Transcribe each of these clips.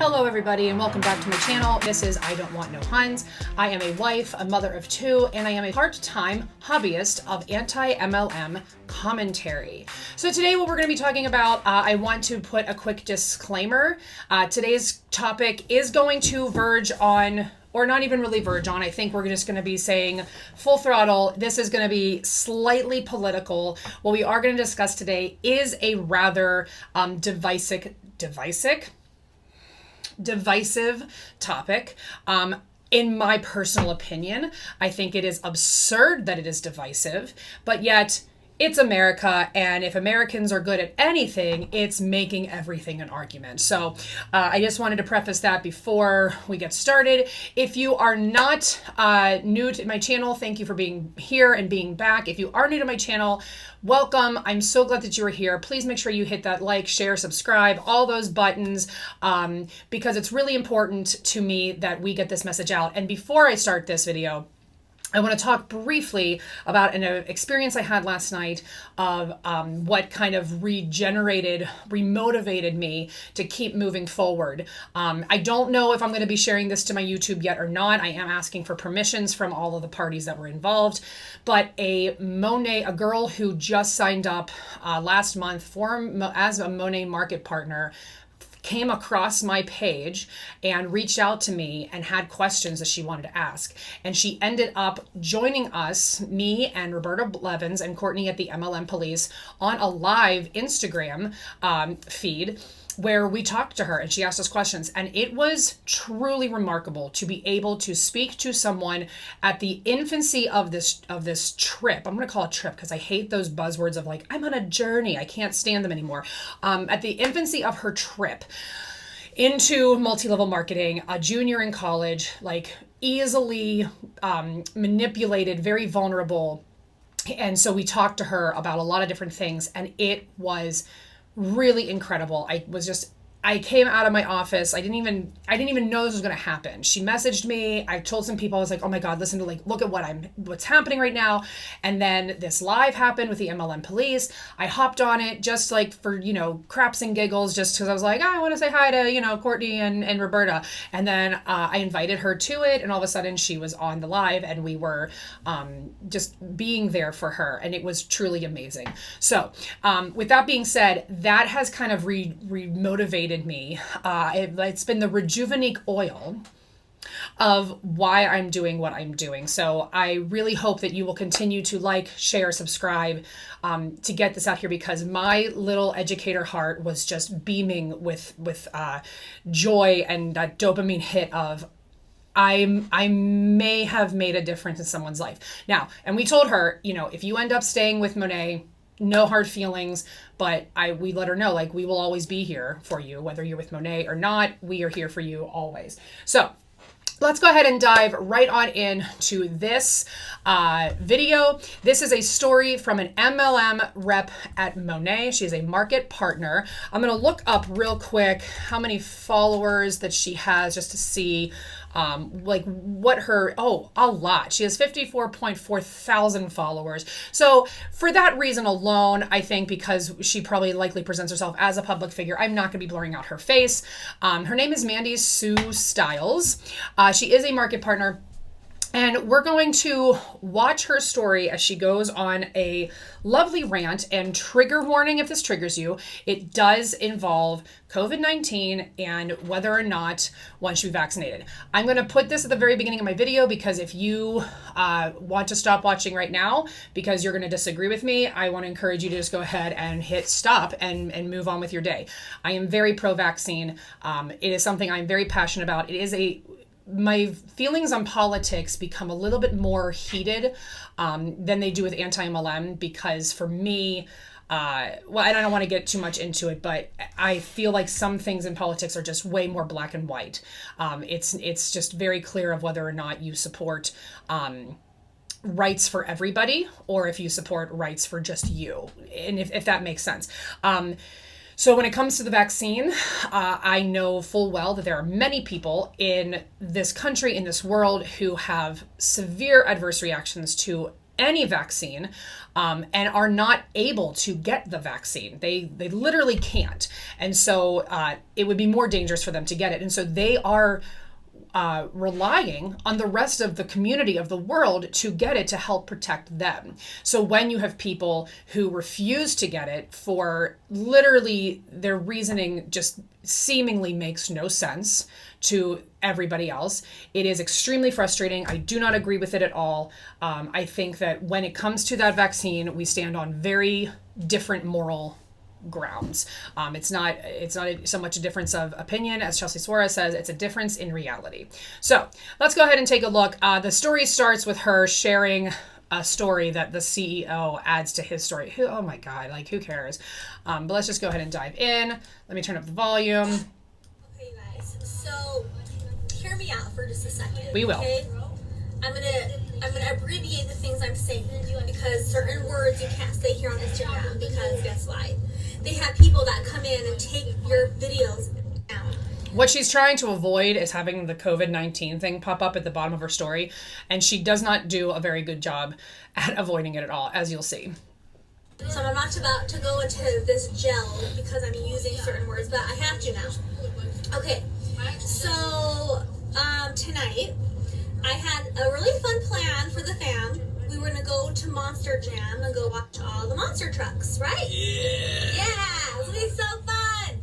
Hello everybody and welcome back to my channel. This is I Don't Want No Huns. I am a wife, a mother of two, and I am a part-time hobbyist of anti-MLM commentary. So today what we're going to be talking about, I want to put a quick disclaimer. Today's topic is going to verge on, or not even really verge on, I think we're just going to be saying full throttle. This is going to be slightly political. What we are going to discuss today is a rather divisive topic. In my personal opinion, I think it is absurd that it is divisive, but yet it's America, and if Americans are good at anything, it's making everything an argument. So I just wanted to preface that before we get started. If you are not new to my channel, thank you for being here and being back. If you are new to my channel, welcome. I'm so glad that you are here. Please make sure you hit that like, share, subscribe, all those buttons, because it's really important to me that we get this message out. And before I start this video, I want to talk briefly about an experience I had last night of what kind of remotivated me to keep moving forward. I don't know if I'm going to be sharing this to my YouTube yet or not. I am asking for permissions from all of the parties that were involved. But a girl who just signed up last month as a Monet market partner, came across my page and reached out to me and had questions that she wanted to ask. And she ended up joining us, me and Roberta Blevins and Courtney at the MLM Police, on a live Instagram feed where we talked to her and she asked us questions. And it was truly remarkable to be able to speak to someone at the infancy of this trip. I'm going to call it trip because I hate those buzzwords of like, I'm on a journey. I can't stand them anymore. At the infancy of her trip into multi-level marketing, a junior in college, like easily manipulated, very vulnerable. And so we talked to her about a lot of different things, and it was really incredible. I came out of my office. I didn't even know this was going to happen. She messaged me. I told some people, I was like, oh my God, listen to look at what's happening right now. And then this live happened with the MLM Police. I hopped on it just like for, craps and giggles, just because I was like, I want to say hi to, Courtney and Roberta. And then I invited her to it. And all of a sudden she was on the live and we were just being there for her. And it was truly amazing. So with that being said, that has kind of re-motivated me. It's been the Rejuvenate oil of why I'm doing what I'm doing. So I really hope that you will continue to like, share, subscribe to get this out here, because my little educator heart was just beaming with joy and that dopamine hit of I may have made a difference in someone's life. Now, and we told her, if you end up staying with Monet, no hard feelings, but we let her know, like, we will always be here for you, whether you're with Monet or not. We are here for you always. So let's go ahead and dive right on into this video. This is a story from an MLM rep at Monet. She is a market partner. I'm going to look up real quick how many followers that she has just to see a lot. She has 54.4 thousand followers. So for that reason alone, I think because she probably likely presents herself as a public figure, I'm not going to be blurring out her face. Her name is Mandy Sue Stiles. She is a market partner. And we're going to watch her story as she goes on a lovely rant. And trigger warning if this triggers you, it does involve COVID-19 and whether or not one should be vaccinated. I'm going to put this at the very beginning of my video because if you want to stop watching right now because you're going to disagree with me, I want to encourage you to just go ahead and hit stop and move on with your day. I am very pro-vaccine. It is something I'm very passionate about. My feelings on politics become a little bit more heated than they do with anti-MLM, because for me, I don't want to get too much into it, but I feel like some things in politics are just way more black and white. It's just very clear of whether or not you support rights for everybody or if you support rights for just you, and if that makes sense. So when it comes to the vaccine, I know full well that there are many people in this country, in this world, who have severe adverse reactions to any vaccine and are not able to get the vaccine. They literally can't. And so it would be more dangerous for them to get it. And so they are relying on the rest of the community of the world to get it to help protect them. So when you have people who refuse to get it for literally their reasoning just seemingly makes no sense to everybody else, it is extremely frustrating. I do not agree with it at all. I think that when it comes to that vaccine, we stand on very different moral grounds. It's not so much a difference of opinion, as Chelsea Suarez says, it's a difference in reality. So let's go ahead and take a look. The story starts with her sharing a story that the CEO adds to his story. Oh my God, like who cares? But let's just go ahead and dive in. Let me turn up the volume. Okay, guys. So hear me out for just a second. We will. Okay? I'm gonna abbreviate the things I'm saying because certain words you can't say here on Instagram because guess why? They have people that come in and take your videos down. What she's trying to avoid is having the COVID-19 thing pop up at the bottom of her story, and she does not do a very good job at avoiding it at all, as you'll see. So I'm not about to go into this gel because I'm using certain words, but I have to now. Okay, so tonight I had a really fun plan for the fam. We were gonna go to Monster Jam and go watch all the monster trucks, right? Yeah, it's gonna be so fun.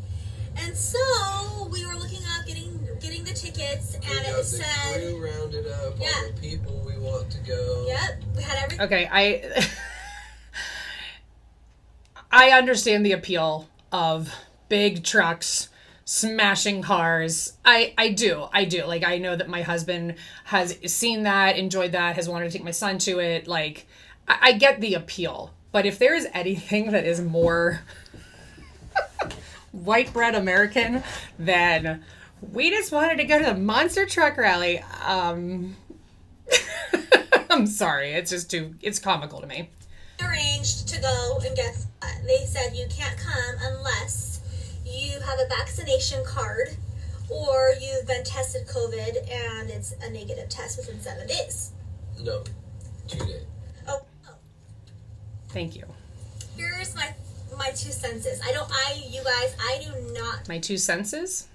And so we were looking up getting the tickets, and it said crew rounded up all the people we want to go. Yep, we had everything. Okay, I understand the appeal of big trucks smashing cars. I do. Like, I know that my husband has seen that, enjoyed that, has wanted to take my son to it. Like, I get the appeal. But if there is anything that is more white bread American than we just wanted to go to the monster truck rally, I'm sorry. It's comical to me. Arranged to go, and guess what? They said you can't come unless you have a vaccination card or you've been tested COVID and it's a negative test within 7 days. No, 2 days. Oh. Thank you. Here's my 2 senses. I do not My 2 senses?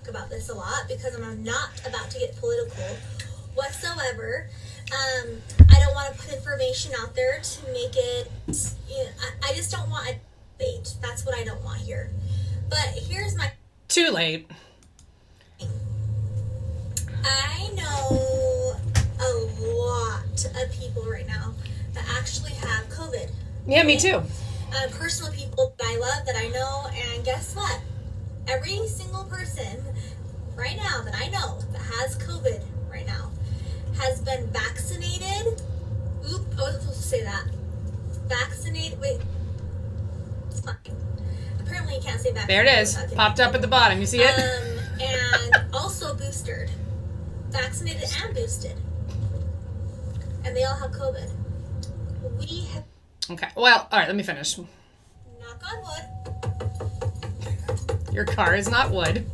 talk about this a lot because I'm not about to get political whatsoever. I don't want to put information out there to make it, I just don't want a debate. That's what I don't want here. But here's my... Too late. I know a lot of people right now that actually have COVID. Yeah, me too. Personal people that I love, that I know, and guess what? Every single person right now that I know that has COVID right now has been vaccinated. Oop, I wasn't supposed to say that. Vaccinated, wait. It's fine. Apparently you can't say vaccinated. There it is. Popped up at the bottom. You see it? And also boosted. Vaccinated and boosted. And they all have COVID. We have... Okay. Well, all right, let me finish. Knock on wood. Your car is not wood.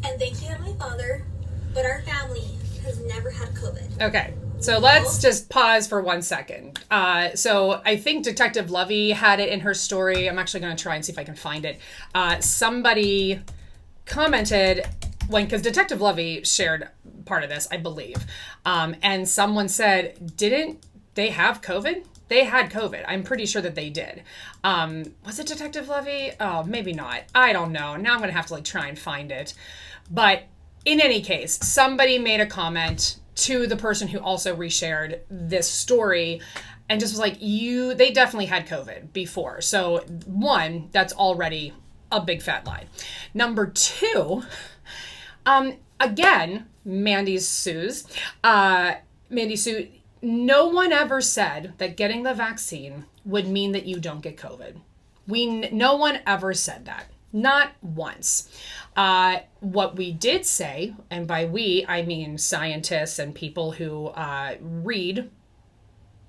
And thank you, Heavenly Father, but our family has never had COVID. Okay. So let's just pause for 1 second. So I think Detective Lovey had it in her story. I'm actually going to try and see if I can find it. Somebody commented because Detective Lovey shared part of this, I believe. And someone said, didn't they have COVID? They had COVID. I'm pretty sure that they did. Was it Detective Lovey? Oh, maybe not. I don't know. Now I'm going to have to try and find it. But in any case, somebody made a comment to the person who also reshared this story and just was like, they definitely had COVID before. So 1, that's already a big fat lie. Number 2, again, Mandy Sue, no one ever said that getting the vaccine would mean that you don't get COVID. No one ever said that. Not once. What we did say, and by we, I mean scientists and people who read,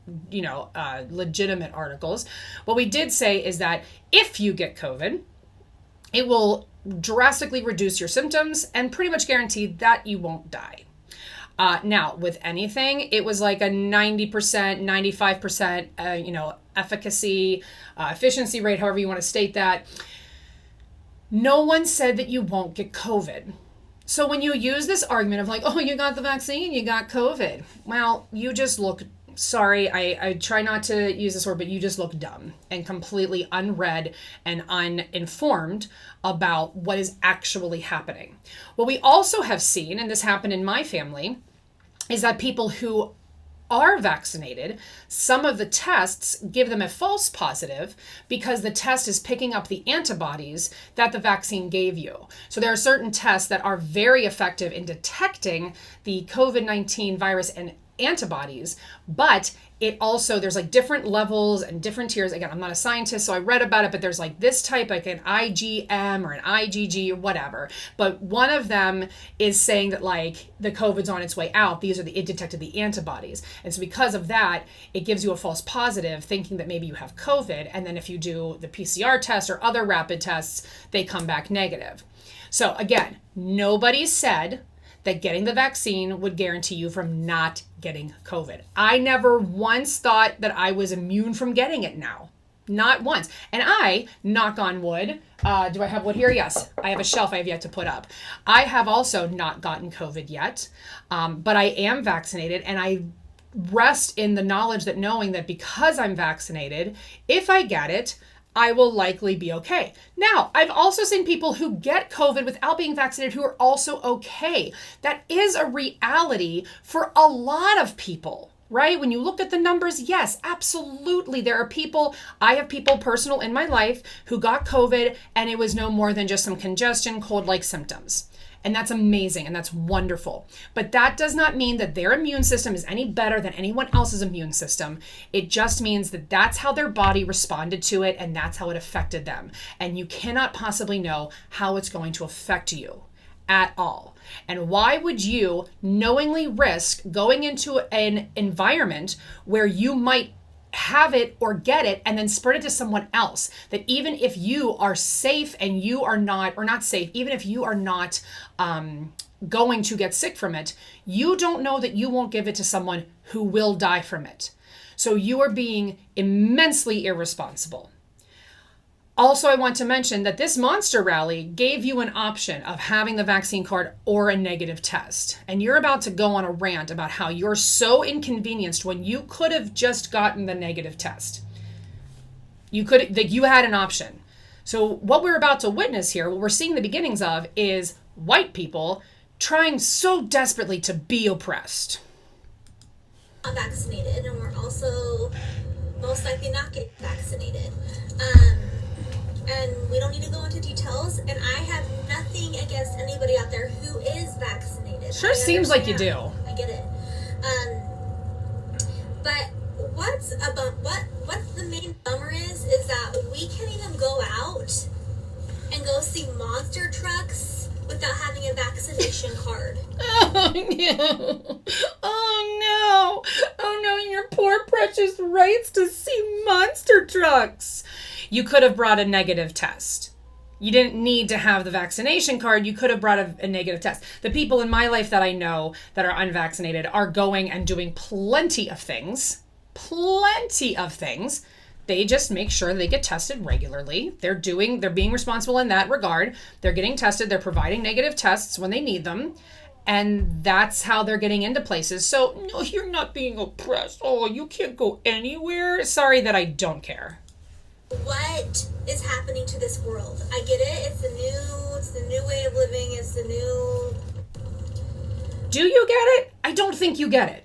legitimate articles. What we did say is that if you get COVID, it will drastically reduce your symptoms and pretty much guarantee that you won't die. Now, with anything, it was like a 90%, 95%, efficacy, efficiency rate, however you want to state that. No one said that you won't get COVID. So when you use this argument of like, oh, you got the vaccine, you got COVID. Well, you just look, sorry, I try not to use this word, but you just look dumb and completely unread and uninformed about what is actually happening. What we also have seen, and this happened in my family, is that people who are vaccinated, some of the tests give them a false positive because the test is picking up the antibodies that the vaccine gave you. So there are certain tests that are very effective in detecting the COVID-19 virus and antibodies, but it also, there's like different levels and different tiers. Again, I'm not a scientist, so I read about it, but there's like this type, like an IgM or an IgG or whatever. But one of them is saying that like the COVID's on its way out. It detected the antibodies. And so because of that, it gives you a false positive thinking that maybe you have COVID. And then if you do the PCR test or other rapid tests, they come back negative. So again, nobody said that getting the vaccine would guarantee you from not getting COVID. I never once thought that I was immune from getting it now. Not once. And I, knock on wood, do I have wood here? Yes. I have a shelf I have yet to put up. I have also not gotten COVID yet, but I am vaccinated, and I rest in the knowledge that knowing that because I'm vaccinated, if I get it, I will likely be okay. Now, I've also seen people who get COVID without being vaccinated who are also okay. That is a reality for a lot of people, right? When you look at the numbers, yes, absolutely. There are people, I have people personal in my life who got COVID and it was no more than just some congestion, cold-like symptoms. And that's amazing and that's wonderful. But that does not mean that their immune system is any better than anyone else's immune system. It just means that that's how their body responded to it and that's how it affected them. And you cannot possibly know how it's going to affect you at all. And why would you knowingly risk going into an environment where you might have it or get it and then spread it to someone else, that even if you are safe and you are not, or not safe, even if you are not going to get sick from it, you don't know that you won't give it to someone who will die from it. So you are being immensely irresponsible. Also, I want to mention that this monster rally gave you an option of having the vaccine card or a negative test. And you're about to go on a rant about how you're so inconvenienced when you could have just gotten the negative test. You had an option. So what we're about to witness here, what we're seeing the beginnings of, is white people trying so desperately to be oppressed. Vaccinated, and we're also most likely not getting vaccinated. And we don't need to go into details, and I have nothing against anybody out there who is vaccinated. Sure seems like you do. I get it. But what's the main bummer is that we can't even go out and go see monster trucks without having a vaccination card. Oh no. Oh no, your poor precious rights to see monster trucks. You could have brought a negative test. You didn't need to have the vaccination card. You could have brought a negative test. The people in my life that I know that are unvaccinated are going and doing plenty of things. They just make sure they get tested regularly. They're being responsible in that regard. They're getting tested. They're providing negative tests when they need them. And that's how they're getting into places. So, no, you're not being oppressed. Oh, you can't go anywhere. Sorry that I don't care. What is happening to this world? I get it. It's the new way of living. It's the new. Do you get it? I don't think you get it.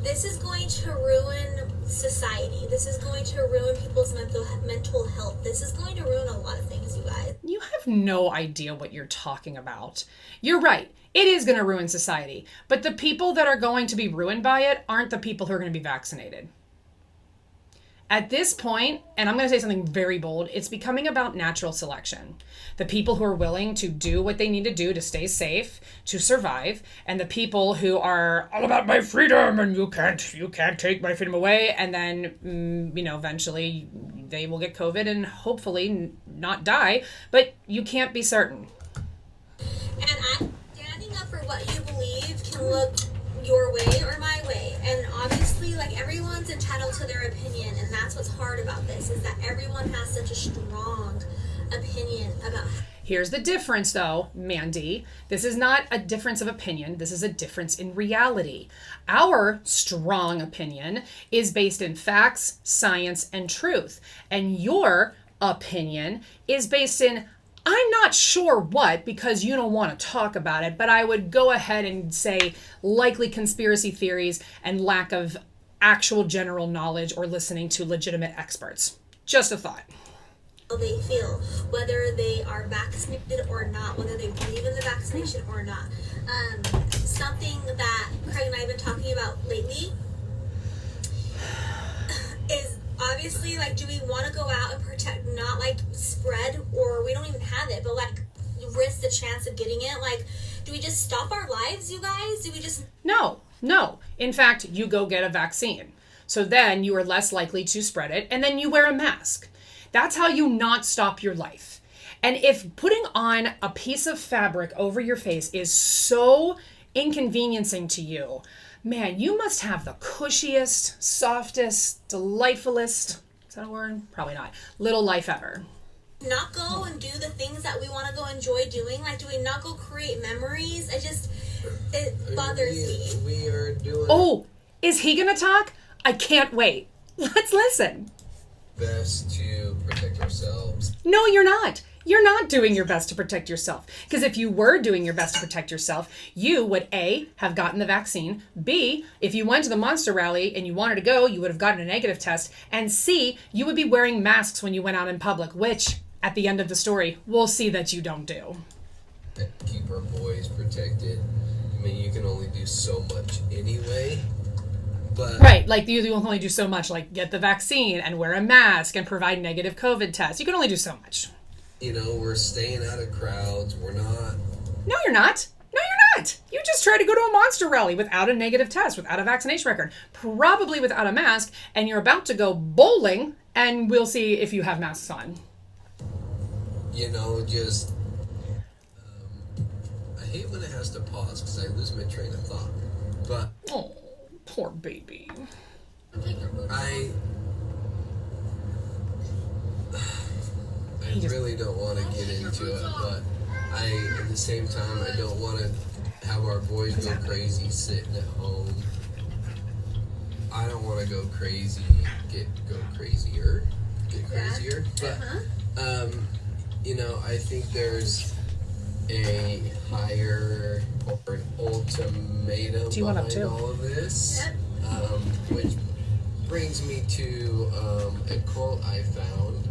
This is going to ruin society. This is going to ruin people's mental health. This is going to ruin a lot of things, you guys. You have no idea what you're talking about. You're right. It is going to ruin society. But the people that are going to be ruined by it aren't the people who are going to be vaccinated. At this point, and I'm going to say something very bold, it's becoming about natural selection. The people who are willing to do what they need to do to stay safe, to survive, and the people who are all about my freedom and you can't take my freedom away, and then, eventually they will get COVID and hopefully not die, but you can't be certain. And I'm standing for what you believe can look your way or my way, and obviously, like, everyone's entitled to their opinion, and that's what's hard about this, is that everyone has such a strong opinion about. Here's the difference, though, Mandy. This is not a difference of opinion. This is a difference in reality. Our strong opinion is based in facts, science, and truth. And your opinion is based in, I'm not sure what, because you don't want to talk about it, but I would go ahead and say likely conspiracy theories and lack of actual general knowledge or listening to legitimate experts. Just a thought. They feel, whether they are vaccinated or not, whether they believe in the vaccination or not. Something that Craig and I have been talking about lately is obviously, like, do we want to go out and protect, not like spread, or we don't even have it, but like risk the chance of getting it? Like, do we just stop our lives, you guys? Do we just... No. In fact, you go get a vaccine. So then you are less likely to spread it, and then you wear a mask. That's how you not stop your life. And if putting on a piece of fabric over your face is so inconveniencing to you, man, you must have the cushiest, softest, delightfulest, is that a word? Probably not, little life ever. Not go and do the things that we want to go enjoy doing? Like, do we not go create memories? It bothers me. We are doing... Oh, is he gonna talk? I can't wait. Let's listen. Best to protect ourselves. No, you're not. You're not doing your best to protect yourself. Because if you were doing your best to protect yourself, you would A, have gotten the vaccine. B, if you went to the Monster Rally and you wanted to go, you would have gotten a negative test. And C, you would be wearing masks when you went out in public, which, at the end of the story, we'll see that you don't do. Keep our boys protected. I mean, you can only do so much anyway. But, right, like you only do so much, like get the vaccine and wear a mask and provide negative COVID tests. You can only do so much. You know, we're staying out of crowds. We're not. No, you're not. No, you're not. You just tried to go to a Monster Rally without a negative test, without a vaccination record, probably without a mask, and you're about to go bowling, and we'll see if you have masks on. You know, just... I hate when it has to pause because I lose my train of thought. But... Oh. Poor baby. I really don't want to get into it, but at the same time, I don't want to have our boys go crazy sitting at home. I don't want to go crazy, get crazier. But, you know, I think there's a higher or an ultimatum behind all of this, which brings me to a quote I found.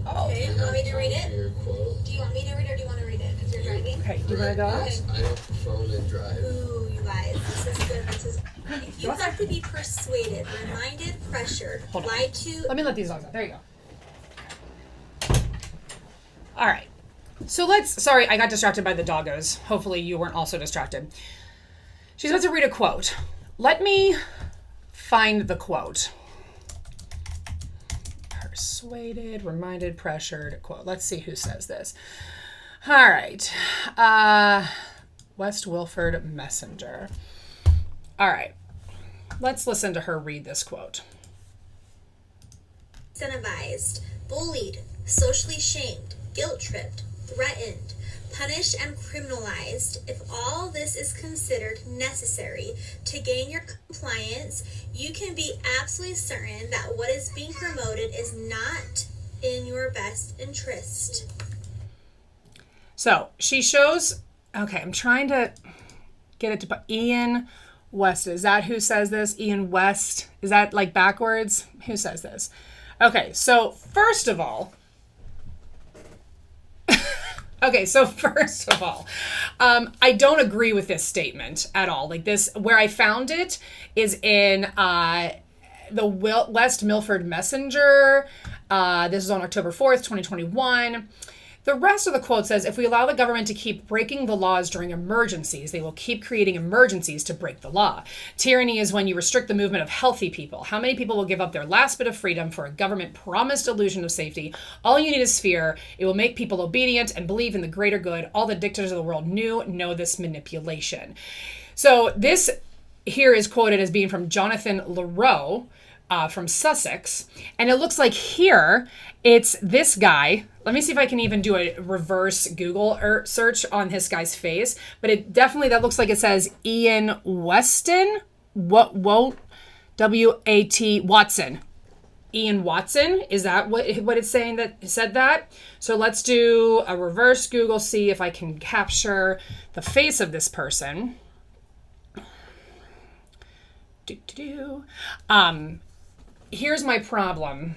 Okay, you want me to read it? Your quote. Do you want me to read it or do you want to read it? Because you're driving. Okay, do you want to go? Yes, I don't phone and drive. Ooh, you guys, this is good. If you have to be persuaded, reminded, pressured, lied to... Let me let these dogs out. There you go. All right. So sorry, I got distracted by the doggos. Hopefully you weren't also distracted. She's about to read a quote. Let me find the quote. Persuaded, reminded, pressured, quote. Let's see who says this. All right. West Wilford Messenger. All right. Let's listen to her read this quote. Incentivized, bullied, socially shamed, guilt-tripped, threatened, punished, and criminalized. If all this is considered necessary to gain your compliance, you can be absolutely certain that what is being promoted is not in your best interest. So she shows, okay, I'm trying to get it to Ian West. Is that who says this? Ian West? Is that like backwards? Who says this? Okay, so first of all, I don't agree with this statement at all. Like this, where I found it is in the West Milford Messenger. This is on October 4th, 2021. The rest of the quote says, if we allow the government to keep breaking the laws during emergencies, they will keep creating emergencies to break the law. Tyranny is when you restrict the movement of healthy people. How many people will give up their last bit of freedom for a government-promised illusion of safety? All you need is fear. It will make people obedient and believe in the greater good. All the dictators of the world know this manipulation. So this here is quoted as being from Jonathan Leroux, from Sussex. And it looks like here it's this guy. Let me see if I can even do a reverse Google search on this guy's face. But it definitely, that looks like it says Ian Weston. W-A-T Watson. Ian Watson. Is that what it's saying that said that? So let's do a reverse Google, see if I can capture the face of this person. Here's my problem.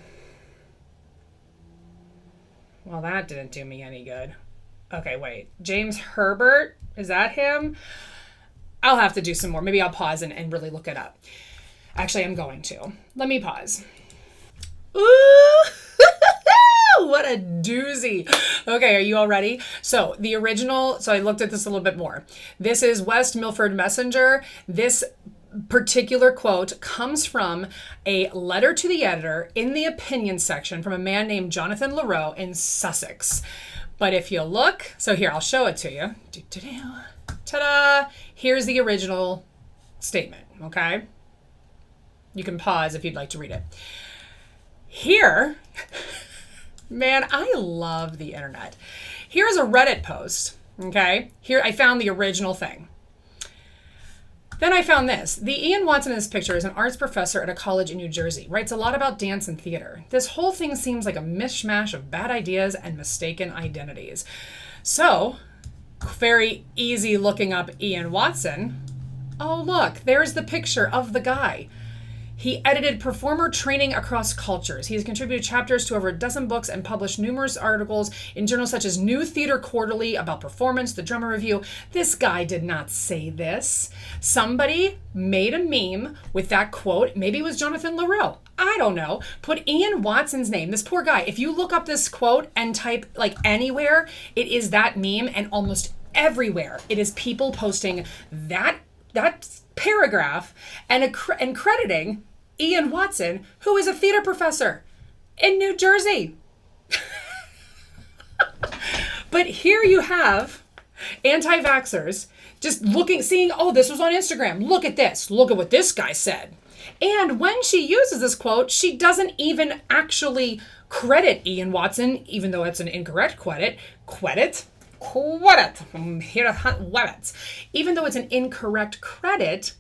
Well, that didn't do me any good. Okay, wait. James Herbert, is that him? I'll have to do some more. Maybe I'll pause and really look it up. Actually, I'm going to. Let me pause. Ooh! What a doozy. Okay, are you all ready? So the original, so I looked at this a little bit more. This is West Milford Messenger. This particular quote comes from a letter to the editor in the opinion section from a man named Jonathan Leroux in Sussex. But if you look, so here, I'll show it to you. Ta-da! Here's the original statement, okay? You can pause if you'd like to read it. Here, man, I love the internet. Here's a Reddit post, okay? Here, I found the original thing. Then I found this. The Ian Watson in this picture is an arts professor at a college in New Jersey. Writes a lot about dance and theater. This whole thing seems like a mishmash of bad ideas and mistaken identities. So, very easy looking up Ian Watson. Oh, look, there's the picture of the guy. He edited performer training across cultures. He has contributed chapters to over a dozen books and published numerous articles in journals such as New Theater Quarterly about performance, The Drummer Review. This guy did not say this. Somebody made a meme with that quote. Maybe it was Jonathan Leroux. I don't know. Put Ian Watson's name. This poor guy. If you look up this quote and type like anywhere, it is that meme, and almost everywhere it is people posting that paragraph and crediting Ian Watson, who is a theater professor in New Jersey. But here you have anti-vaxxers just seeing, oh, this was on Instagram. Look at this. Look at what this guy said. And when she uses this quote, she doesn't even actually credit Ian Watson, even though it's an incorrect credit. I'm here to hunt webbits. Even though it's an incorrect credit,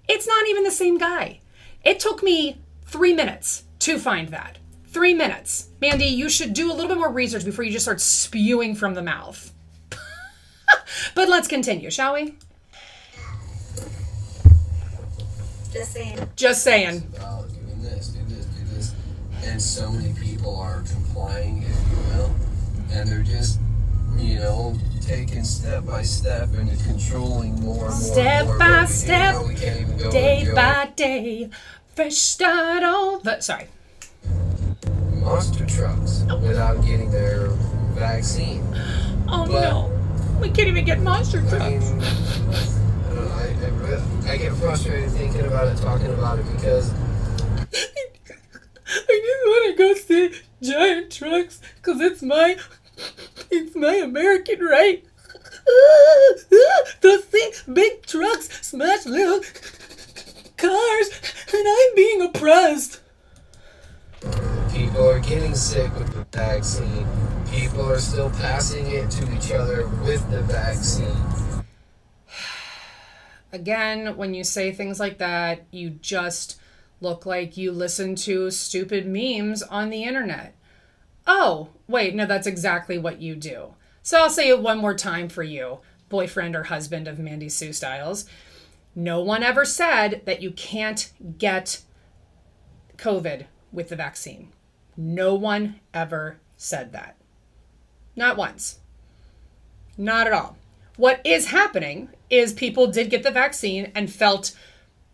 it's not even the same guy. It took me 3 minutes to find that. 3 minutes. Mandy, you should do a little bit more research before you just start spewing from the mouth. But let's continue, shall we? Just saying. Just saying. Doing this, do this. And so many people are complying, if you will. And they're just, taking step by step and controlling more and more. Step by step, day by day, fresh start over. Sorry. Monster trucks without getting their vaccine. Oh no, we can't even get monster trucks. I mean, I get frustrated thinking about it, talking about it, because I just want to go see giant trucks because it's my American right. Those big trucks smash little cars, and I'm being oppressed. People are getting sick with the vaccine. People are still passing it to each other with the vaccine. Again, when you say things like that, you just look like you listen to stupid memes on the internet. Oh, wait, no, that's exactly what you do. So I'll say it one more time for you, boyfriend or husband of Mandy Sue Styles. No one ever said that you can't get COVID with the vaccine. No one ever said that. Not once. Not at all. What is happening is people did get the vaccine and felt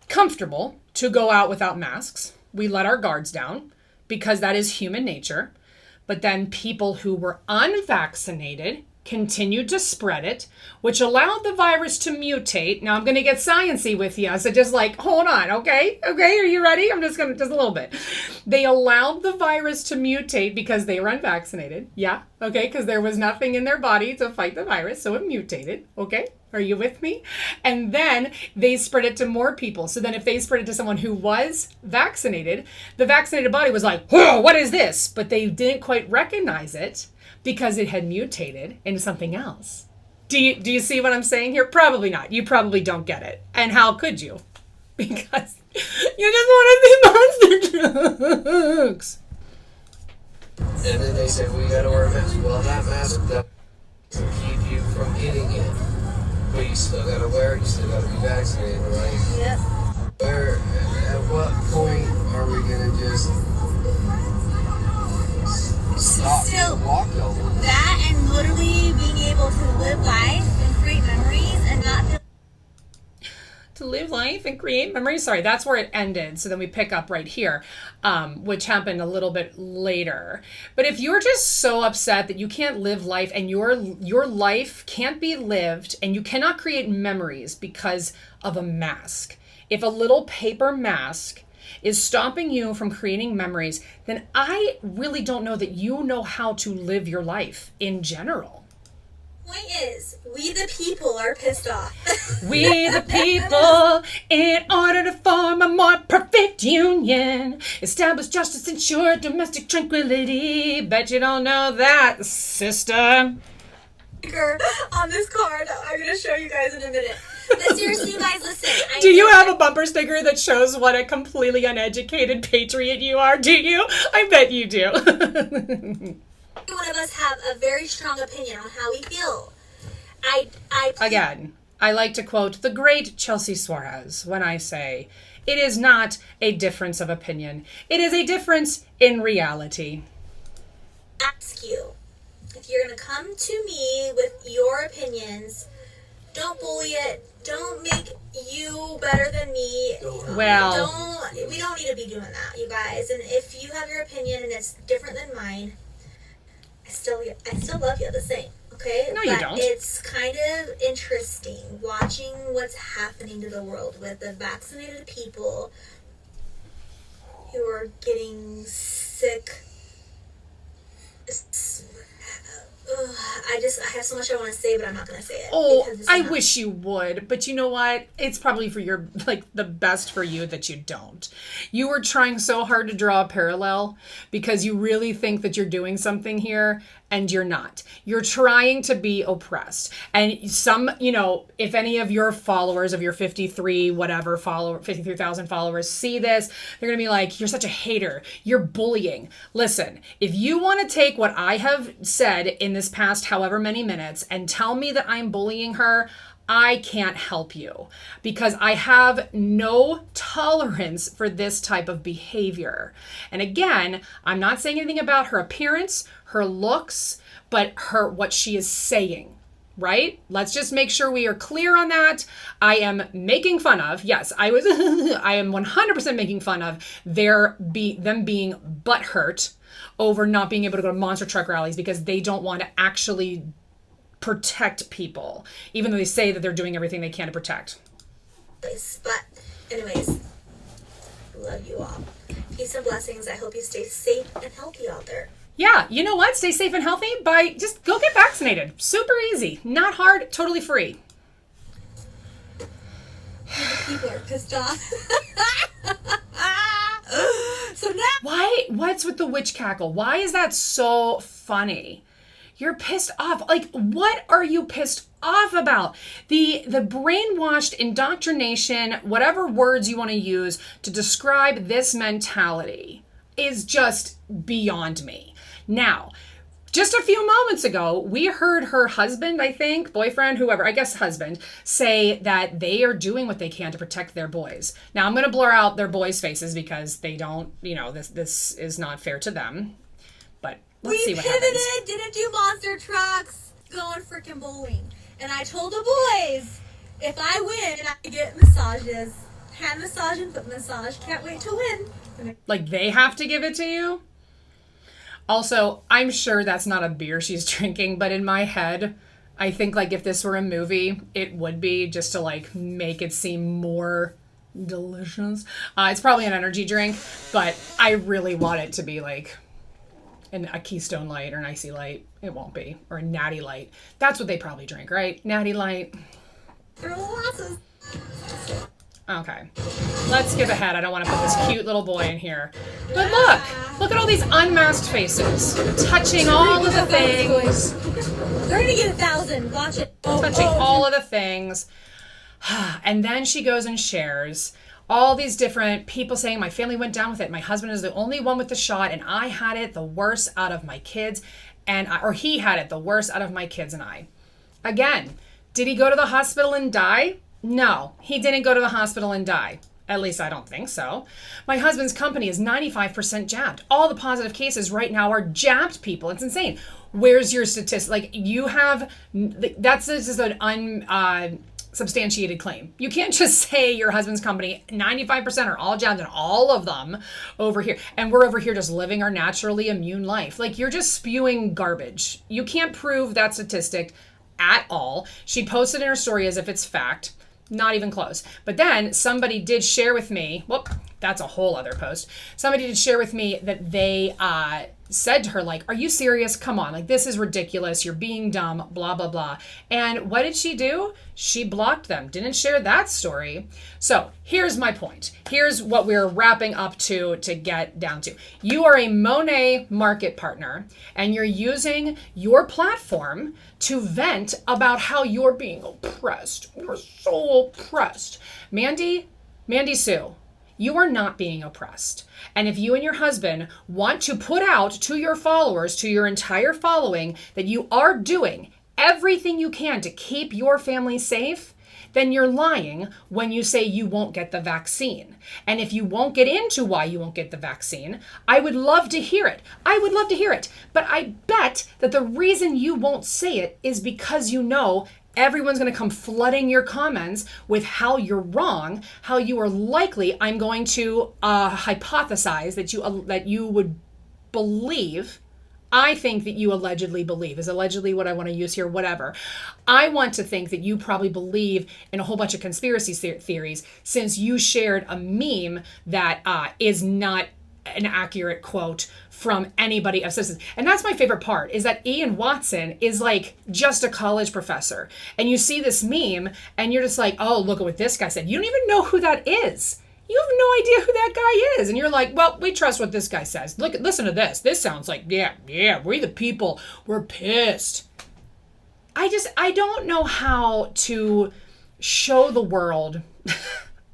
comfortable to go out without masks. We let our guards down because that is human nature. But then people who were unvaccinated continued to spread it, which allowed the virus to mutate. Now I'm going to get sciencey with you, so just like, hold on, okay, are you ready? I'm just a little bit. They allowed the virus to mutate because they were unvaccinated. Yeah, okay, because there was nothing in their body to fight the virus, so it mutated, okay? Are you with me? And then they spread it to more people. So then if they spread it to someone who was vaccinated, the vaccinated body was like, whoa, what is this? But they didn't quite recognize it because it had mutated into something else. Do you see what I'm saying here? Probably not. You probably don't get it. And how could you? Because you just want to see monster trucks. And then they said, we gotta wear a mask. Well, that mask doesn't keep you from getting it. But you still gotta wear it, you still gotta be vaccinated, right? Yep. At what point are we gonna just stop being walked over? That and literally being able to live life and create memories and not feel To live life and create memories. Sorry, that's where it ended. So then we pick up right here, which happened a little bit later. But if you're just so upset that you can't live life and your life can't be lived and you cannot create memories because of a mask, if a little paper mask is stopping you from creating memories, then I really don't know that you know how to live your life in general. point is, we the people are pissed off. We the people, in order to form a more perfect union, establish justice, ensure domestic tranquility. Bet you don't know that, sister. On this card, I'm going to show you guys in a minute. But seriously, you guys, listen. Do you have a bumper sticker that shows what a completely uneducated patriot you are? Do you? I bet you do. One of us have a very strong opinion on how we feel. Again, I like to quote the great Chelsea Suarez when I say, it is not a difference of opinion. It is a difference in reality. Ask you, if you're going to come to me with your opinions, don't bully it. Don't make you better than me. Well, we don't need to be doing that, you guys. And if you have your opinion and it's different than mine, I still love you the same. Okay? No, you don't. It's kind of interesting watching what's happening to the world with the vaccinated people who are getting sick. I have so much I want to say, but I'm not going to say it. Oh, I wish you would, but you know what? It's probably for your, the best for you that you don't. You were trying so hard to draw a parallel because you really think that you're doing something here, and you're not. You're trying to be oppressed. And if any of your followers, of your 53,000 followers see this, they're going to be like, you're such a hater. You're bullying. Listen, if you want to take what I have said in this past however many minutes and tell me that I'm bullying her, I can't help you because I have no tolerance for this type of behavior. And again, I'm not saying anything about her appearance, her looks, but what she is saying, right? Let's just make sure we are clear on that. I am making fun of, yes, I am 100% making fun of them being butthurt over not being able to go to monster truck rallies because they don't want to actually protect people, even though they say that they're doing everything they can to protect. But anyways, love you all. Peace and blessings. I hope you stay safe and healthy out there. Yeah, you know what? Stay safe and healthy by just go get vaccinated. Super easy. Not hard. Totally free. People are pissed off. So now... Why? What's with the witch cackle? Why is that so funny? You're pissed off. What are you pissed off about? The brainwashed indoctrination, whatever words you want to use to describe this mentality is just beyond me. Now, just a few moments ago, we heard her husband, I think, boyfriend, whoever, I guess husband, say that they are doing what they can to protect their boys. Now, I'm going to blur out their boys' faces because they don't, this is not fair to them. But let's see what happens. We pivoted, didn't do monster trucks, going freaking bowling. And I told the boys, if I win, I get massages. Hand massage and foot massage. Can't wait to win. They have to give it to you? Also, I'm sure that's not a beer she's drinking, but in my head, I think like if this were a movie, it would be, just to like make it seem more delicious. It's probably an energy drink, but I really want it to be like a Keystone Light or an Icy Light. It won't be. Or a Natty Light. That's what they probably drink, right? Natty Light. Okay. Let's skip ahead. I don't want to put this cute little boy in here. But look at all these unmasked faces. Touching all of the things. They're gonna get 1,000. Watch it. Touching all of the things. And then she goes and shares all these different people saying, my family went down with it. My husband is the only one with the shot, and I had it the worst out of my kids. Or he had it the worst out of my kids and I. Again, did he go to the hospital and die? No, he didn't go to the hospital and die. At least I don't think so. My husband's company is 95% jabbed. All the positive cases right now are jabbed people. It's insane. Where's your statistic? Like, you have, that's just an unsubstantiated claim. You can't just say your husband's company, 95% are all jabbed and all of them over here. And we're over here just living our naturally immune life. Like, you're just spewing garbage. You can't prove that statistic at all. She posted in her story as if it's fact. Not even close. But then somebody did share with me, that's a whole other post. Somebody did share with me that they said to her, like, are you serious? Come on, like, this is ridiculous. You're being dumb, blah, blah, blah. And what did she do? She blocked them, didn't share that story. So here's my point. Here's what we're wrapping up to get down to. You are a Monet market partner, and you're using your platform to vent about how you're being oppressed. You're so oppressed. Mandy Sue, you are not being oppressed. And if you and your husband want to put out to your followers, to your entire following, that you are doing everything you can to keep your family safe, then you're lying when you say you won't get the vaccine. And if you won't get into why you won't get the vaccine, I would love to hear it. I would love to hear it. But I bet that the reason you won't say it is because you know everyone's going to come flooding your comments with how you're wrong, how you are likely, I'm going to hypothesize that you would believe. I think that you allegedly believe, is allegedly what I want to use here, whatever. I want to think that you probably believe in a whole bunch of conspiracy theories, since you shared a meme that is not an accurate quote from anybody of substance. And that's my favorite part, is that Ian Watson is like just a college professor. And you see this meme and you're just like, oh, look at what this guy said. You don't even know who that is. You have no idea who that guy is. And you're like, well, we trust what this guy says. Listen to this. This sounds like, yeah, we the people. We're pissed. I don't know how to show the world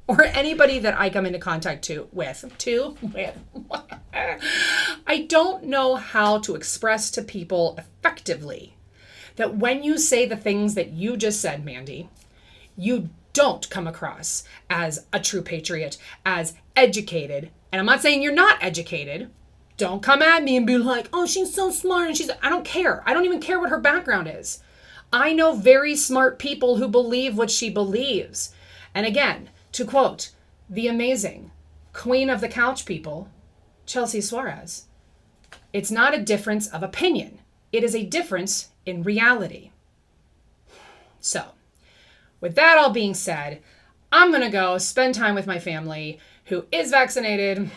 or anybody that I come into contact with. I don't know how to express to people effectively that when you say the things that you just said, Mandy, you don't come across as a true patriot, as educated. And I'm not saying you're not educated. Don't come at me and be like, oh, she's so smart. And I don't care. I don't even care what her background is. I know very smart people who believe what she believes. And again, to quote the amazing queen of the couch people, Chelsea Suarez, it's not a difference of opinion. It is a difference in reality. So, with that all being said, I'm going to go spend time with my family who is vaccinated,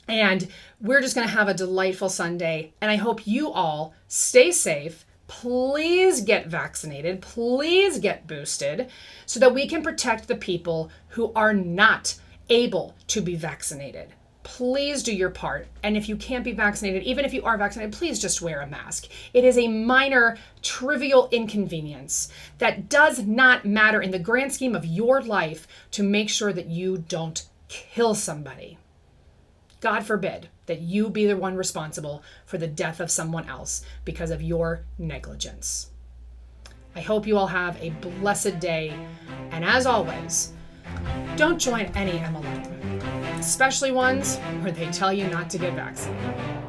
and we're just going to have a delightful Sunday. And I hope you all stay safe. Please get vaccinated. Please get boosted so that we can protect the people who are not able to be vaccinated. Please do your part. And if you can't be vaccinated, even if you are vaccinated, please just wear a mask. It is a minor, trivial inconvenience that does not matter in the grand scheme of your life to make sure that you don't kill somebody. God forbid that you be the one responsible for the death of someone else because of your negligence. I hope you all have a blessed day. And as always, don't join any MLM, especially ones where they tell you not to get vaccinated.